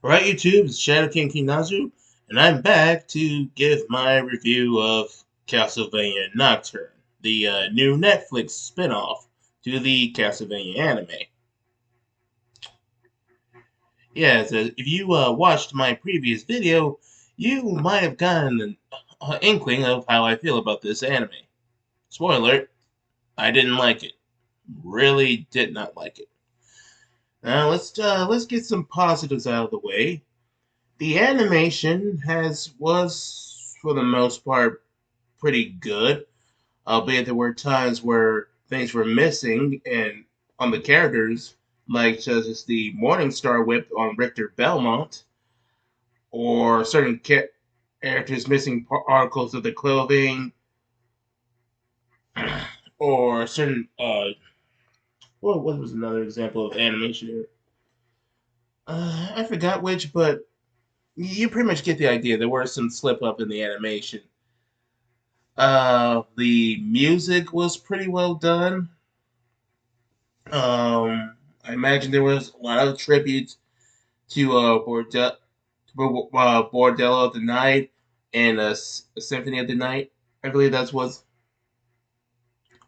Alright, YouTube, it's Shadow King Nazu, and I'm back to give my review of Castlevania Nocturne, the new Netflix spin-off to the Castlevania anime. Yeah, so if you watched my previous video, you might have gotten an inkling of how I feel about this anime. Spoiler, I didn't like it. Really did not like it. Now let's get some positives out of the way. The animation has was for the most part pretty good, albeit there were times where things were missing and on the characters, like such as the Morning Star whip on Richter Belmont, or certain characters missing articles of their clothing, or certain what was another example of animation here? I forgot which, but you pretty much get the idea. There were some slip up in the animation. The music was pretty well done. I imagine there was a lot of tributes to Bordello of the Night and Symphony of the Night. I believe that's was.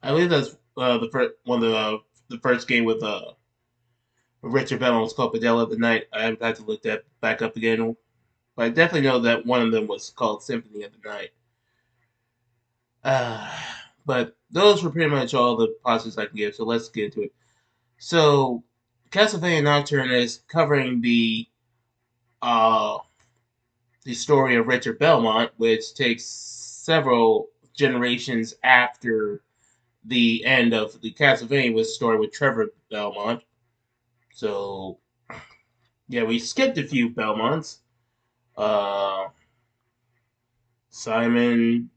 I believe that's the first one of the first game with Richard Belmont was called Bordello of the Night. I have to look that back up again, but I definitely know that one of them was called Symphony of the Night. Uh, but those were pretty much all the positives I can give. So let's get into it. So, Castlevania Nocturne is covering uh, the story of Richard Belmont, which takes several generations after the end of the Castlevania was story with Trevor Belmont. So, yeah, we skipped a few Belmonts. Uh, Simon,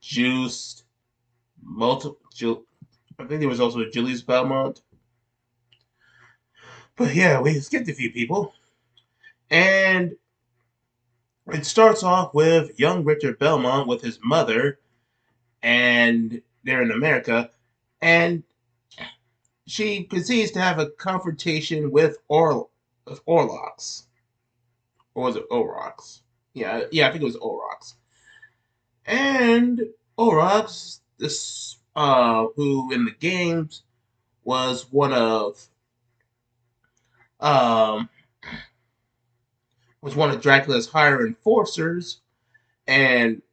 Juiced, multiple. I think there was also Julius Belmont. But yeah, we skipped a few people. And it starts off with young Richard Belmont with his mother, and they're in America, and she proceeds to have a confrontation with Orlox. Or was it Orox? Yeah, I think it was Orox. And Orox, this who in the games was um one of Dracula's higher enforcers, and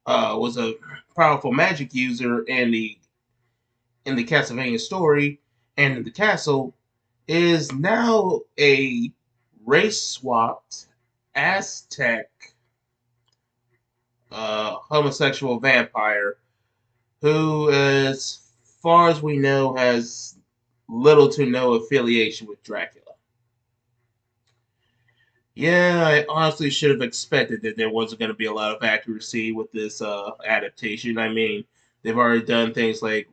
was a powerful magic user in the Castlevania story, and in the castle, is now a race swapped Aztec homosexual vampire who, as far as we know, has little to no affiliation with Dracula. Yeah, I honestly should have expected that there wasn't going to be a lot of accuracy with this adaptation. I mean, they've already done things like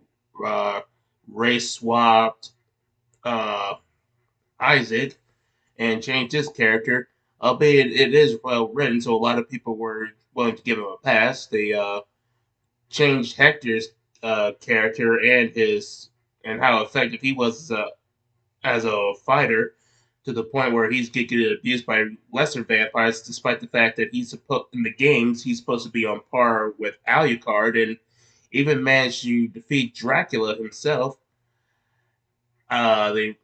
uh, race swapped uh, Isaac and changed his character, albeit it is well written, so a lot of people were willing to give him a pass. They changed Hector's character and how effective he was as a fighter to the point where he's getting abused by lesser vampires, despite the fact that in the games he's supposed to be on par with Alucard and even managed to defeat Dracula himself. Uh, they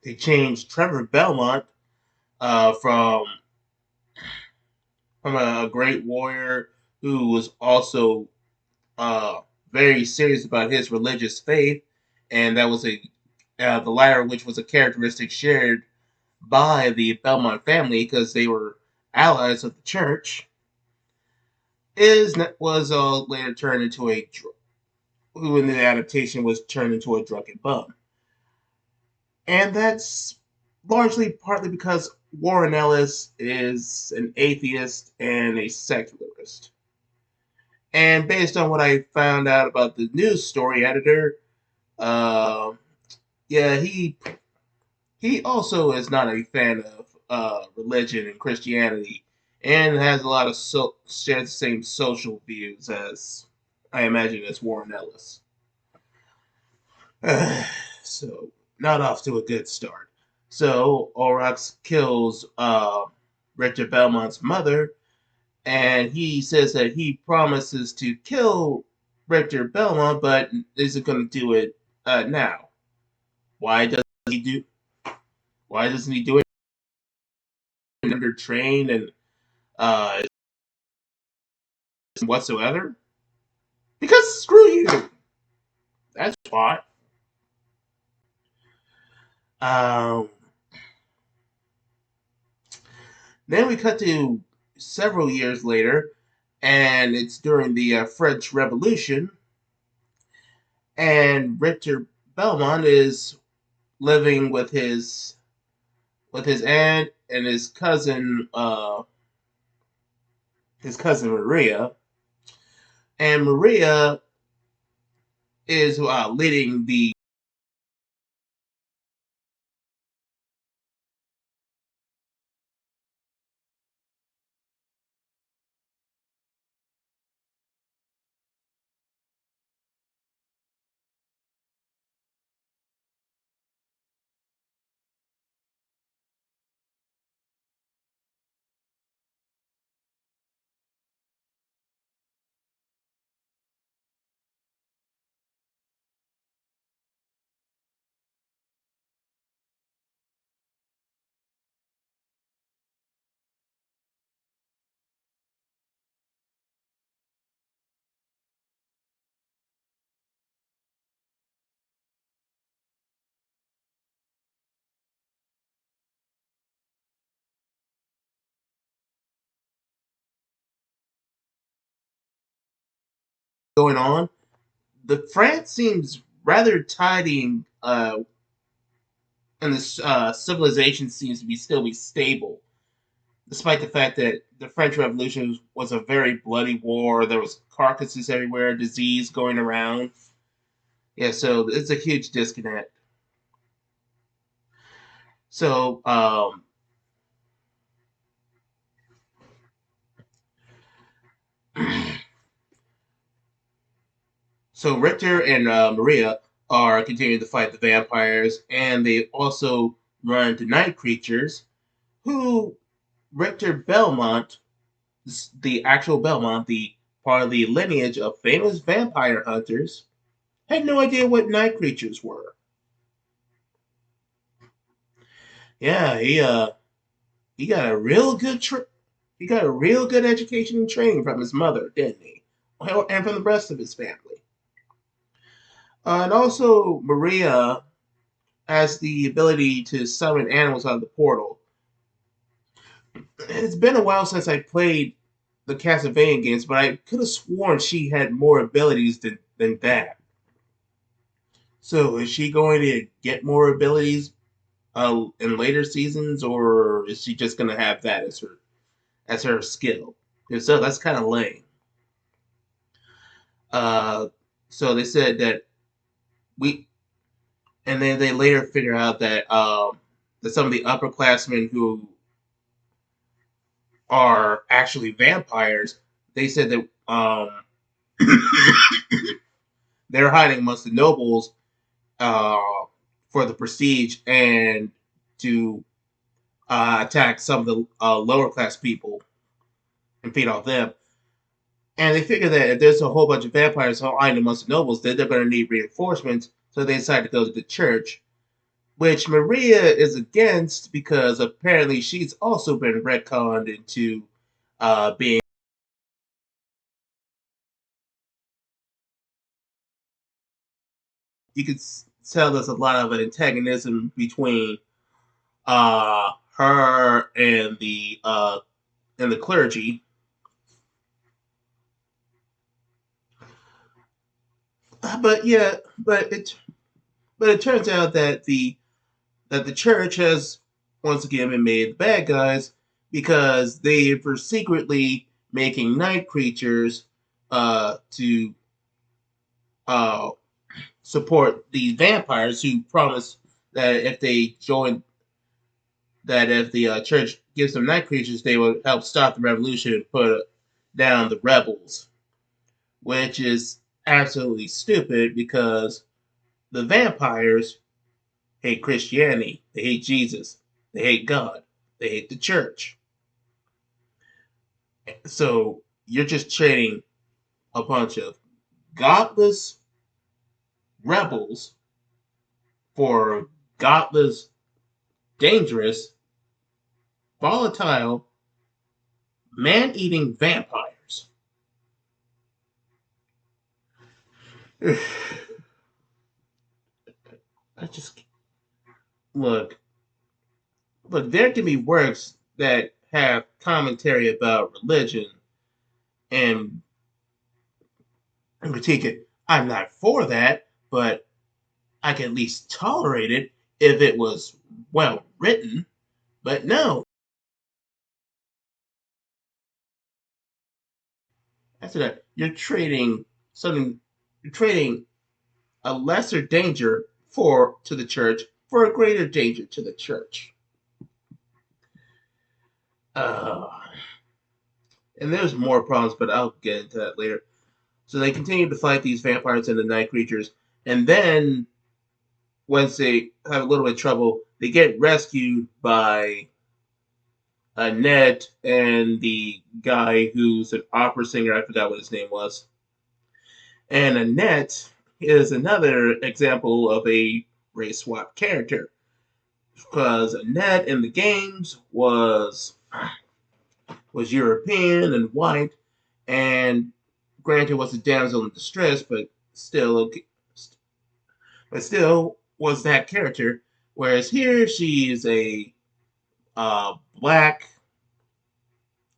they changed Trevor Belmont uh, from a great warrior who was also uh, very serious about his religious faith, and that was the latter, which was a characteristic shared by the Belmont family because they were allies of the church. Is was later turned into who in the adaptation was turned into a drunken bum, and that's largely partly because Warren Ellis is an atheist and a secularist. And based on what I found out about the news story editor, uh, yeah, he also is not a fan of religion and Christianity, and has a lot of shares the same social views as I imagine as Warren Ellis. So not off to a good start. So Aurochs kills Richter Belmont's mother, and he says that he promises to kill Richter Belmont, but isn't going to do it now. Why doesn't he do? Why doesn't he do it under train and uh, whatsoever? Because screw you. That's why. Um, then we cut to several years later, and it's during the French Revolution, and Richter Belmont is living with his aunt and his cousin Maria, and Maria is leading the going on. The France seems rather tidy, and the civilization seems to be still be stable, despite the fact that the French Revolution was a very bloody war. There was carcasses everywhere, disease going around. Yeah, so it's a huge disconnect. So, so Richter and Maria are continuing to fight the vampires, and they also run into night creatures who Richter Belmont, the actual Belmont, the part of the lineage of famous vampire hunters, had no idea what night creatures were. Yeah, he got a real good he got a real good education and training from his mother, didn't he? Well, and from the rest of his family. And also, Maria has the ability to summon animals out of the portal. It's been a while since I played the Castlevania games, but I could have sworn she had more abilities than that. So, is she going to get more abilities in later seasons, or is she just going to have that as her skill? If so, that's kind of lame. Uh, so they said that we, and then they later figure out that some of the upperclassmen who are actually vampires, they said that they're hiding amongst the nobles uh, for the prestige and to attack some of the lower class people and feed off them. And they figure that if there's a whole bunch of vampires hiding amongst the nobles, then they're going to need reinforcements. So they decide to go to the church, which Maria is against because apparently she's also been retconned into being. You could tell there's a lot of an antagonism between her and the clergy. But yeah, but it turns out that the church has once again been made the bad guys because they were secretly making night creatures to uh, support these vampires who promise that if the church gives them night creatures, they will help stop the revolution and put down the rebels, which is absolutely stupid because the vampires hate Christianity, they hate Jesus, they hate God, they hate the church. So you're just trading a bunch of godless rebels for godless, dangerous, volatile, man-eating vampires. I just look, look. There can be works that have commentary about religion and critique it. I'm not for that, but I can at least tolerate it if it was well written. But no, after that, you're trading something. You're trading a lesser danger for to the church for a greater danger to the church. Uh, and there's more problems, but I'll get into that later. So they continue to fight these vampires and the night creatures, and then once they have a little bit of trouble, they get rescued by Ned and the guy who's an opera singer. I forgot what his name was. And Annette is another example of a race swap character because Annette in the games was European and white, and granted was a damsel in distress, but still was that character. Whereas here she is a black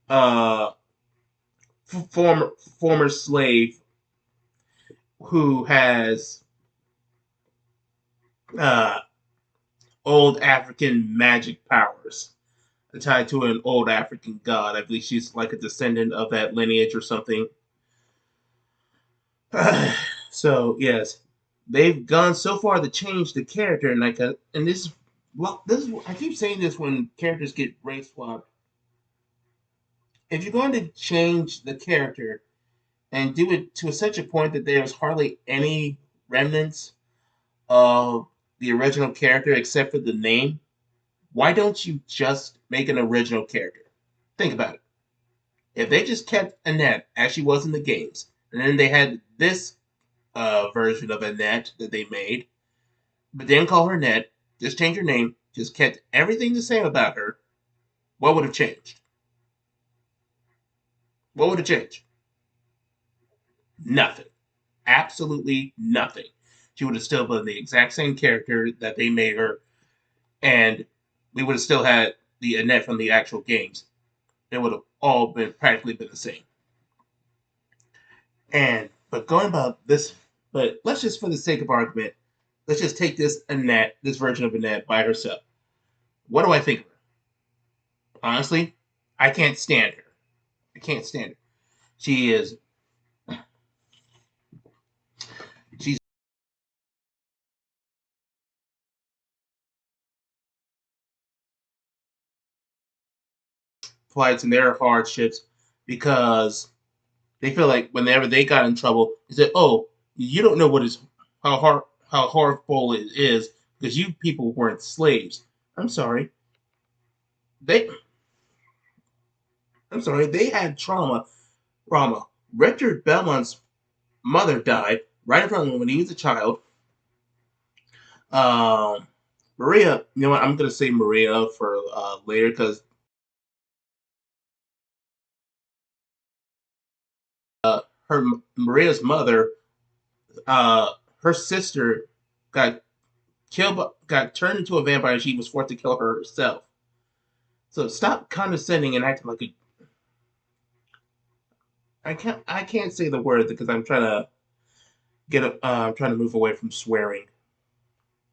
uh, former slave who has uh, old African magic powers tied to an old African god. I believe she's like a descendant of that lineage or something. So yes, they've gone so far to change the character, and and this, well, this is, I keep saying this when characters get race swapped. If you're going to change the character and do it to such a point that there's hardly any remnants of the original character except for the name, why don't you just make an original character? Think about it. If they just kept Annette as she was in the games, and then they had this version of Annette that they made, but didn't call her Annette, just change her name, just kept everything the same about her, what would have changed? What would have changed? Nothing. Absolutely nothing. She would have still been the exact same character that they made her, and we would have still had the Annette from the actual games. It would have all been practically been the same. And but going about this, but let's just for the sake of argument, let's just take this Annette, this version of Annette by herself. What do I think of her? Honestly, I can't stand her. I can't stand her. She is she's plights and their hardships because they feel like whenever they got in trouble, they said, "Oh, you don't know what is how hard how horrible it is because you people weren't slaves." I'm sorry, they I'm sorry, they had trauma. Trauma. Richard Belmont's mother died right in front of him when he was a child. Um, Maria, you know what? I'm gonna say Maria for later because her Maria's mother, uh, her sister got got turned into a vampire, and she was forced to kill her herself. So stop condescending and acting like a. I can't say the word because I'm trying to I'm trying to move away from swearing.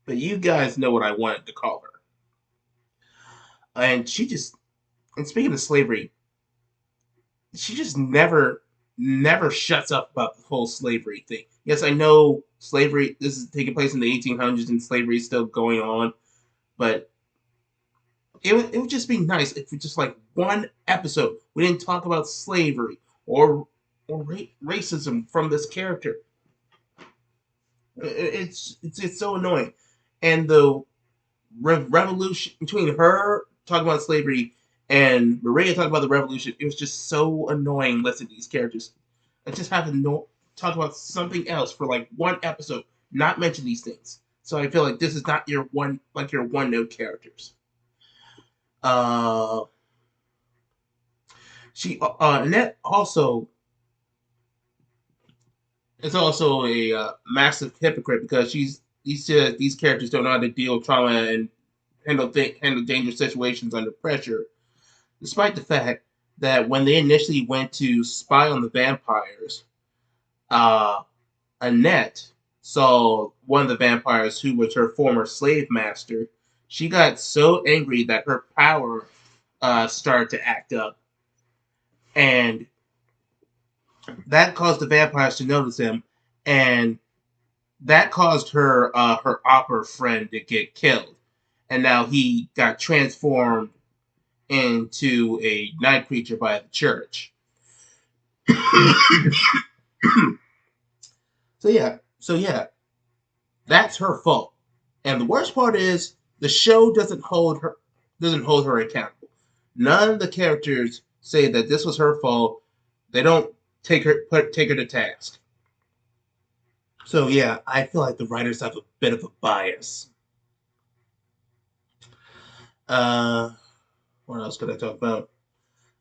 But you guys know what I wanted to call her. And she just and speaking of slavery, she just never shuts up about the whole slavery thing. Yes, I know slavery. This is taking place in the 1800s, and slavery is still going on. But it would just be nice if we just like one episode we didn't talk about slavery or racism from this character. It's so annoying, and the revolution between her talking about slavery and Maria talking about the revolution. It was just so annoying listening to these characters. I just have to talk about something else for like one episode, not mention these things. So I feel like this is not your one note characters. Uh, Annette also is also a massive hypocrite because these characters don't know how to deal with trauma and handle dangerous situations under pressure, despite the fact that when they initially went to spy on the vampires, uh, Annette saw one of the vampires who was her former slave master. She got so angry that her power started to act up, and that caused the vampires to notice him, and that caused her opera friend to get killed, and now he got transformed into a night creature by the church. So yeah, that's her fault. And the worst part is the show doesn't hold her accountable. None of the characters say that this was her fault. They don't take her to task. So yeah, I feel like the writers have a bit of a bias. Uh, what else could I talk about?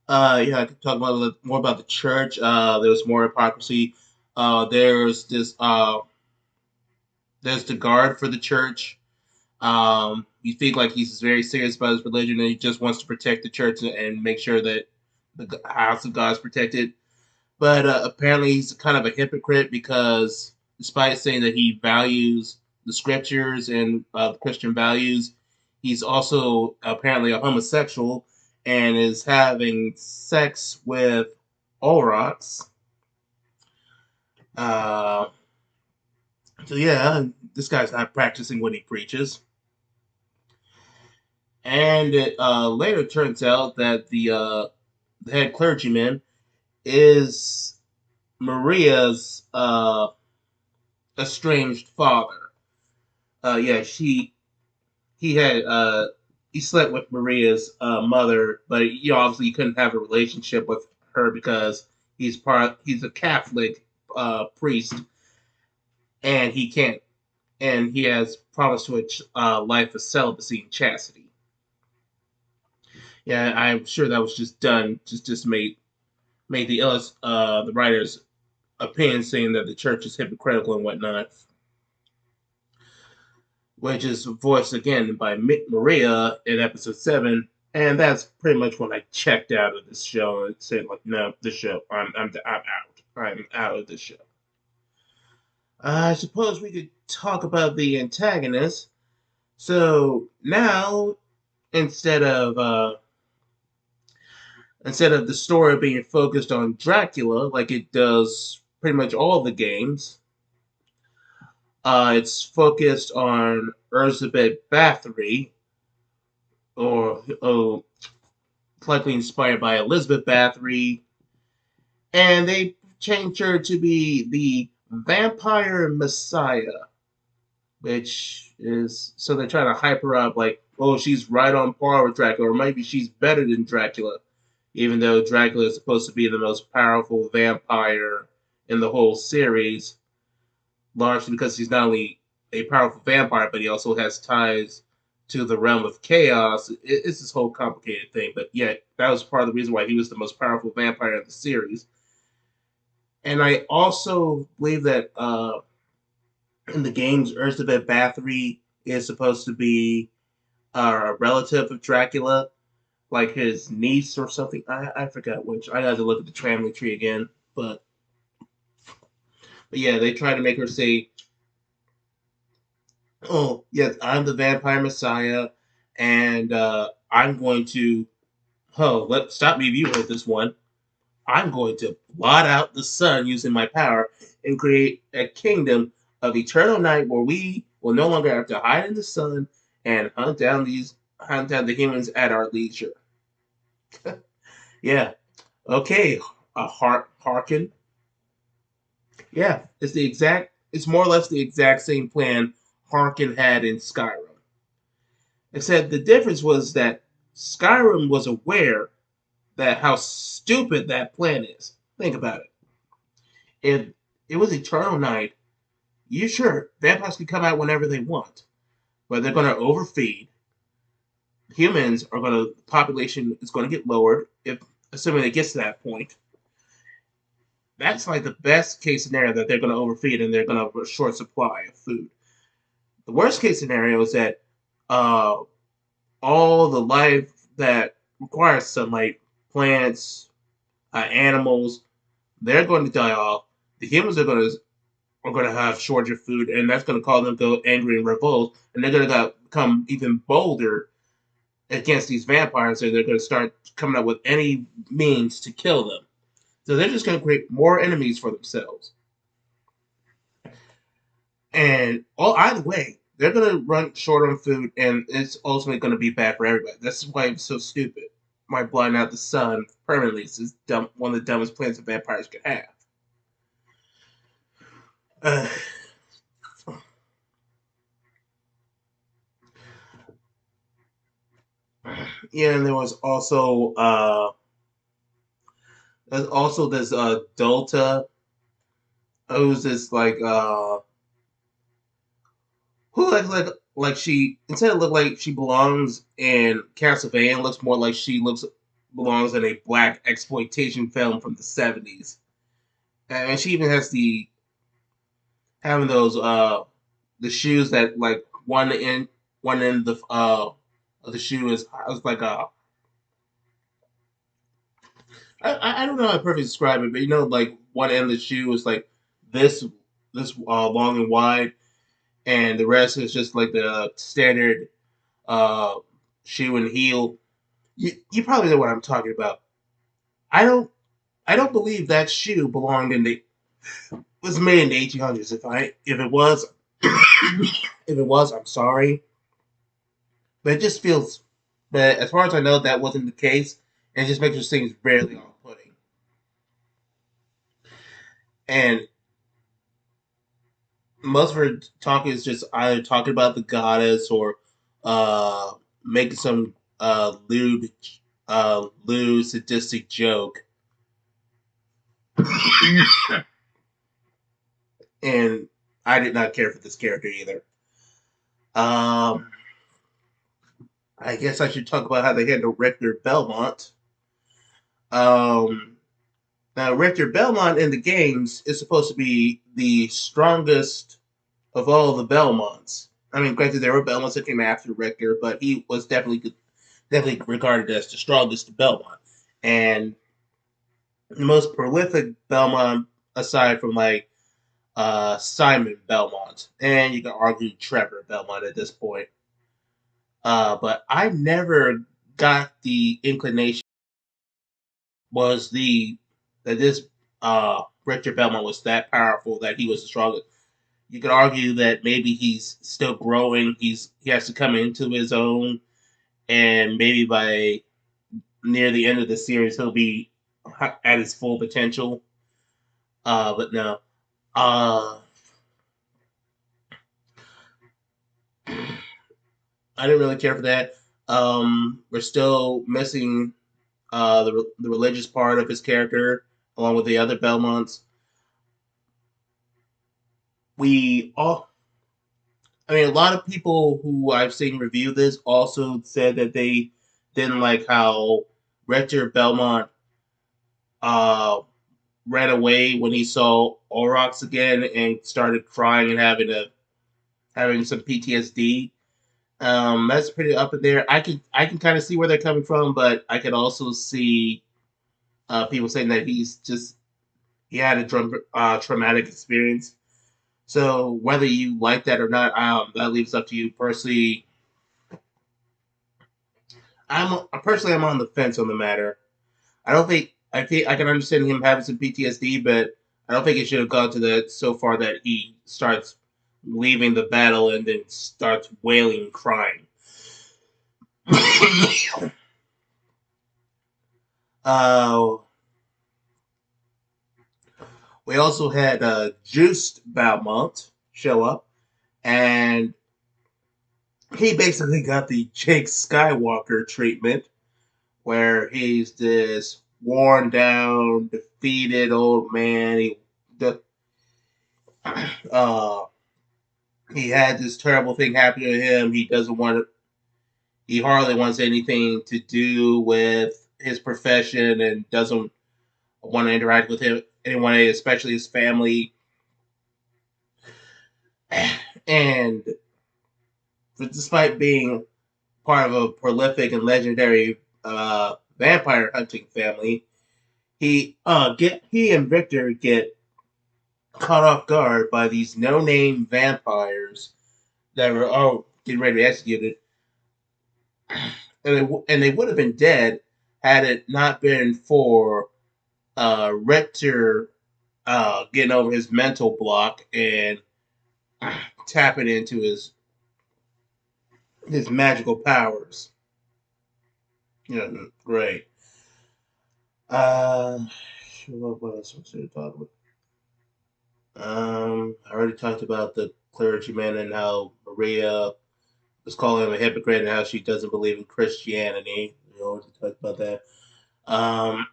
Yeah, I could talk about more about the church. There's more hypocrisy. Uh, there's this. Uh, there's the guard for the church. You think like he's very serious about his religion and he just wants to protect the church and make sure that the house of God is protected. But apparently he's kind of a hypocrite because despite saying that he values the scriptures and the Christian values, he's also apparently a homosexual and is having sex with Olrox. Uh, so yeah, this guy's not practicing what he preaches. And it later turns out that the head clergyman is Maria's estranged father. Yeah, he had he slept with Maria's mother, but obviously he couldn't have a relationship with her because he's a Catholic priest, and he can't, and he has promised to a life of celibacy and chastity. Yeah, I'm sure that was just done, just made the writers' opinion saying that the church is hypocritical and whatnot, which is voiced again by Maria in episode 7. And that's pretty much when I checked out of this show and said, like, no, this show, I'm out. I'm out of this show. I suppose we could talk about the antagonist. So now, instead of uh, instead of the story being focused on Dracula like it does pretty much all the games, it's focused on Elizabeth Bathory, or likely inspired by Elizabeth Bathory, and they changed her to be the Vampire Messiah, which is so they're trying to hype her up like, oh, she's right on par with Dracula, or maybe she's better than Dracula, even though Dracula is supposed to be the most powerful vampire in the whole series, largely because he's not only a powerful vampire, but he also has ties to the realm of chaos. It's this whole complicated thing, but yeah, that was part of the reason why he was the most powerful vampire in the series. And I also believe that in the games, Elizabeth Bathory is supposed to be a relative of Dracula, like his niece or something. I forgot which. I had to look at the family tree again, but yeah, they try to make her say, "Oh, yes, I'm the Vampire Messiah, and I'm going to." Oh, stop me if you heard this one. I'm going to blot out the sun using my power and create a kingdom of eternal night where we will no longer have to hide in the sun and hunt down the humans at our leisure. Yeah. Okay. Hearken. Yeah. It's more or less the exact same plan Harkin had in Skyrim. Except the difference was that Skyrim was aware that how stupid that plan is. Think about it. If it was Eternal Night, you sure vampires can come out whenever they want, but they're going to overfeed. Humans are going to population is going to get lowered if assuming it gets to that point. That's like the best case scenario that they're going to overfeed and they're going to have a short supply of food. The worst case scenario is that uh, all the life that requires sunlight, plants, animals, they're going to die off. The humans are going to have shortage of food, and that's going to cause them to go angry and revolt, and they're going to become even bolder against these vampires, and they're going to start coming up with any means to kill them. So they're just going to create more enemies for themselves. And either way, they're going to run short on food, and it's ultimately going to be bad for everybody. That's why it's so stupid. Might blind out the sun permanently. It's one of the dumbest plans that vampires could have. Uh, yeah, and there was also this Delta who's this who like she instead of look like she belongs in Castlevania, looks more like she looks belongs in a black exploitation film from the 70s. And she even has the having those the shoes that like one end of the shoe is like I don't know how to perfectly describe it, but like one end of the shoe is like this long and wide, and the rest is just like the standard uh, shoe and heel. You probably know what I'm talking about. I don't I don't believe that shoe belonged in the was made in the 1800s. If it was if it was, I'm sorry, but it just feels. But as far as I know, that wasn't the case, and it just makes those things barely off-putting. And most of her talking is just either talking about the goddess or uh, making some lewd sadistic joke. And I did not care for this character either. Um, I guess I should talk about how they handle Richter Belmont. Um, Now, Richter Belmont in the games is supposed to be the strongest of all the Belmonts. I mean, granted, there were Belmonts that came after Richter, but he was definitely regarded as the strongest Belmont and the most prolific Belmont, aside from like Simon Belmont, and you can argue Trevor Belmont at this point. But I never got the inclination was the that this Richter Belmont was that powerful that he was the strongest. You could argue that maybe he's still growing. He has to come into his own, and maybe by near the end of the series he'll be at his full potential. But no, uh, I didn't really care for that. We're still missing the religious part of his character, along with the other Belmonts. We all, I mean, a lot of people who I've seen review this also said that they didn't like how Rector Belmont uh, ran away when he saw Aurochs again and started crying and having some PTSD. That's pretty up in there. I can kind of see where they're coming from, but I can also see people saying that he had a traumatic experience. So whether you like that or not, that leaves up to you. I'm on the fence on the matter. I can understand him having some PTSD, but I don't think it should have gone to that so far that he starts leaving the battle and then starts wailing and crying. uh, we also had Juiced Belmont show up, and he basically got the Jake Skywalker treatment, where he's this worn down, defeated old man. Uh, he had this terrible thing happen to him. He doesn't want he hardly wants anything to do with his profession and doesn't want to interact with him anyone, especially his family. And despite being part of a prolific and legendary vampire hunting family, he and Victor get caught off guard by these no name vampires that were all getting ready to be executed, and they would have been dead had it not been for Richter getting over his mental block and tapping into his magical powers. Yeah, great. Uh, what else was I talk about? I already talked about the clergyman and how Maria was calling him a hypocrite and how she doesn't believe in Christianity. We already talked about that. I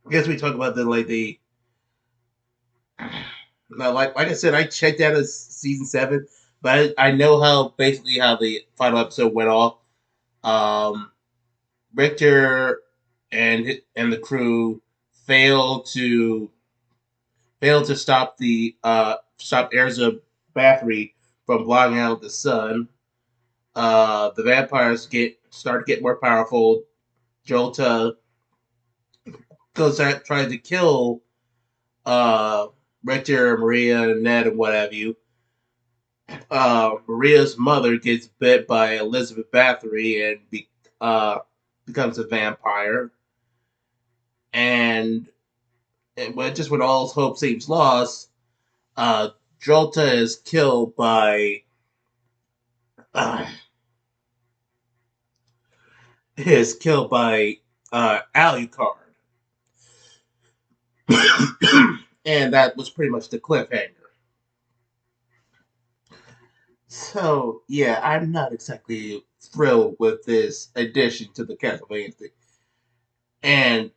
guess we talk about the like I said, I checked out of season 7, but I know how basically how the final episode went off. Um, Richter and the crew failed to stop stop Erza Bathory from blocking out the sun. The vampires start to get more powerful. Jolta goes out trying to kill uh, Richter, Maria, Ned, and what have you. Maria's mother gets bit by Elizabeth Bathory and uh, becomes a vampire. And, just when all hope seems lost, uh, Jolta uh, is killed by Alucard, and that was pretty much the cliffhanger. So yeah, I'm not exactly thrilled with this addition to the Castlevania thing. And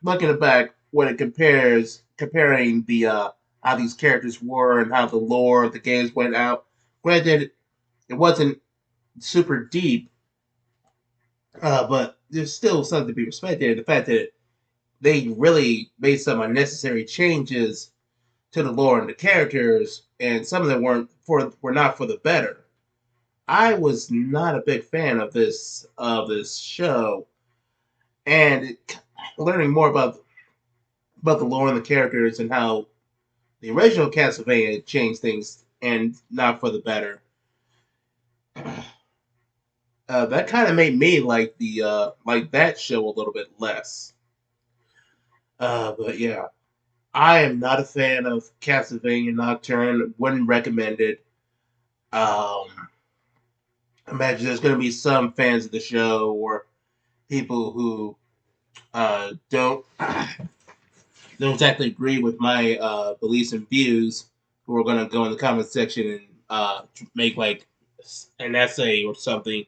looking back, when it comparing the how these characters were and how the lore of the games went out. Granted, it wasn't super deep, but there's still something to be respected. The fact that they really made some unnecessary changes to the lore and the characters, and some of them were not for the better. I was not a big fan of this show, and learning more about the lore and the characters and how the original Castlevania changed things and not for the better. That kind of made me like that show a little bit less. But yeah, I am not a fan of Castlevania Nocturne. Wouldn't recommend it. Um, imagine there's going to be some fans of the show or people who don't exactly agree with my beliefs and views who are going to go in the comment section and make like an essay or something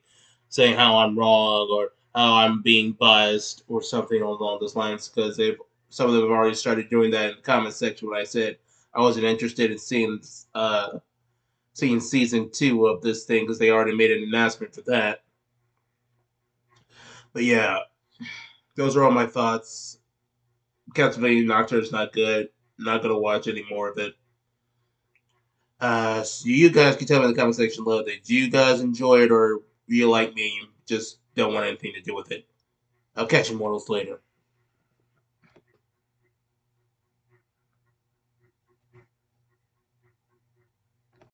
saying how I'm wrong or how I'm being biased or something along those lines because some of them have already started doing that in the comment section when I said I wasn't interested in seeing season 2 of this thing because they already made an announcement for that. But yeah, those are all my thoughts. Castlevania Nocturne is not good. I'm not gonna watch any more of it. So you guys can tell me in the comment section below that do you guys enjoy it or you like me, just don't want anything to do with it. I'll catch you mortals later.